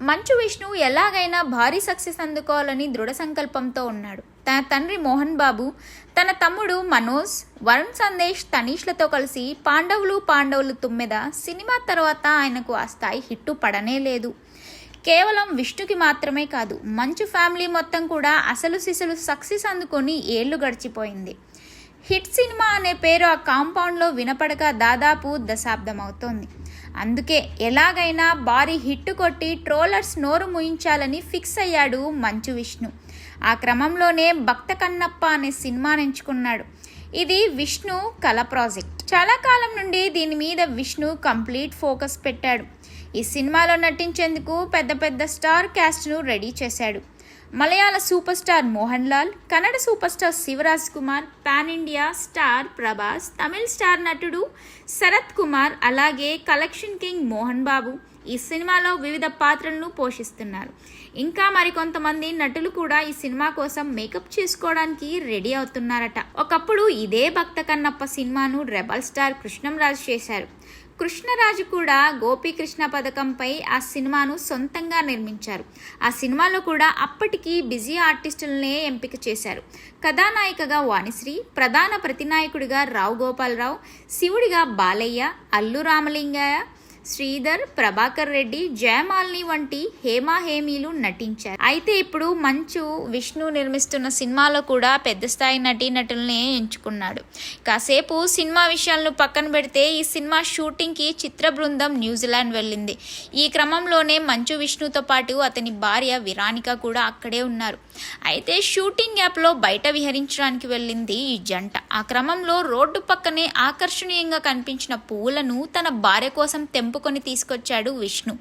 మంచు విష్ణు ఎలాగైనా భారీ సక్సెస్ అందుకోవాలని దృఢ సంకల్పంతో ఉన్నాడు. తన తండ్రి మోహన్ బాబు, తన తమ్ముడు మనోజ్, వరుణ్ సందేశ్, తనీష్లతో కలిసి పాండవులు తుమ్మెద సినిమా తర్వాత ఆయనకు ఆ స్థాయి హిట్టు పడనే లేదు. కేవలం విష్ణుకి మాత్రమే కాదు, మంచు ఫ్యామిలీ మొత్తం కూడా అసలు సిసలు సక్సెస్ అందుకొని ఏళ్లు గడిచిపోయింది. హిట్ సినిమా అనే పేరు ఆ కాంపౌండ్లో వినపడక దాదాపు దశాబ్దం అవుతోంది. అందుకే ఎలాగైనా భారీ హిట్ కొట్టి ట్రోలర్స్ నోరు ముయించాలని ఫిక్స్ అయ్యాడు మంచు విష్ణు. ఆ క్రమంలోనే భక్త కన్నప్ప అనే సినిమాని ఎంచుకున్నాడు. ఇది విష్ణు కళ ప్రాజెక్ట్. చాలా కాలం నుండి దీని మీద విష్ణు కంప్లీట్ ఫోకస్ పెట్టాడు. ఈ సినిమాలో నటించేందుకు పెద్ద స్టార్ క్యాస్ట్ను రెడీ చేశాడు. Malayalam super star Mohan Lal, Kannada super star Shivaraj Kumar, pan India star Prabhas, Tamil star నటుడు శరత్ కుమార్, అలాగే కలెక్షన్ కింగ్ మోహన్ బాబు ఈ సినిమాలో వివిధ పాత్రలను పోషిస్తున్నారు. ఇంకా మరికొంతమంది నటులు కూడా ఈ సినిమా కోసం మేకప్ చేసుకోవడానికి రెడీ అవుతున్నారట. ఒకప్పుడు ఇదే భక్త కన్నప్ప సినిమాను రెబల్ స్టార్ కృష్ణంరాజు చేశారు. కృష్ణరాజు కూడా గోపీకృష్ణ పథకంపై ఆ సినిమాను సొంతంగా నిర్మించారు. ఆ సినిమాలో కూడా అప్పటికి బిజీ ఆర్టిస్టులనే ఎంపిక చేశారు. కథానాయికగా వాణిశ్రీ, ప్రధాన ప్రతినాయకుడిగా రావు గోపాలరావు, శివుడిగా బాలయ్య, అల్లు రామలింగయ్య, శ్రీధర్, ప్రభాకర్ రెడ్డి, జయమాలిని వంటి హేమీలు నటించారు. అయితే ఇప్పుడు మంచు విష్ణు నిర్మిస్తున్న సినిమాలో కూడా పెద్ద స్థాయి నటీనటులనే ఎంచుకున్నాడు. కాసేపు సినిమా విషయాలను పక్కన పెడితే ఈ సినిమా షూటింగ్కి చిత్ర బృందం న్యూజిలాండ్ వెళ్ళింది. ఈ క్రమంలోనే మంచు విష్ణుతో పాటు అతని భార్య విరానిక కూడా అక్కడే ఉన్నారు. అయితే షూటింగ్ యాప్లో బయట విహరించడానికి వెళ్ళింది ఈ జంట. ఆ క్రమంలో రోడ్డు పక్కనే ఆకర్షణీయంగా కనిపించిన పువ్వులను తన భార్య కోసం తెంపుకొని తీసుకొచ్చాడు విష్ణు.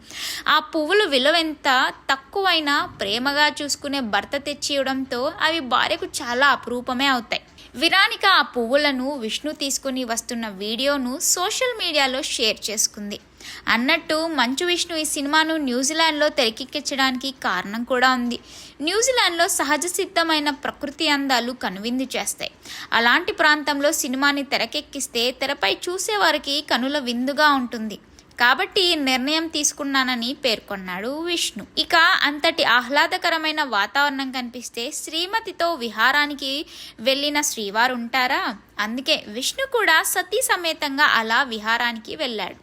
ఆ పువ్వులు విలువెంత తక్కువైనా ప్రేమగా చూసుకునే భర్త తెచ్చి ఇవ్వడంతో అవి భార్యకు చాలా అపురూపమే అవుతాయి. విరానిక ఆ పువ్వులను విష్ణు తీసుకుని వస్తున్న వీడియోను సోషల్ మీడియాలో షేర్ చేసుకుంది. అన్నట్టు మంచు విష్ణు ఈ సినిమాను న్యూజిలాండ్లో తెరకెక్కించడానికి కారణం కూడా ఉంది. న్యూజిలాండ్లో సహజ సిద్ధమైన ప్రకృతి అందాలు కనువిందు చేస్తాయి. అలాంటి ప్రాంతంలో సినిమాని తెరకెక్కిస్తే తెరపై చూసేవారికి కనుల విందుగా ఉంటుంది. కాబట్టి నిర్ణయం తీసుకున్నానని పేర్కొన్నాడు విష్ణు. ఇక అంతటి ఆహ్లాదకరమైన వాతావరణం కనిపిస్తే శ్రీమతితో విహారానికి వెళ్ళిన శ్రీవారు ఉంటారా? అందుకే విష్ణు కూడా సతీ సమేతంగా అలా విహారానికి వెళ్ళాడు.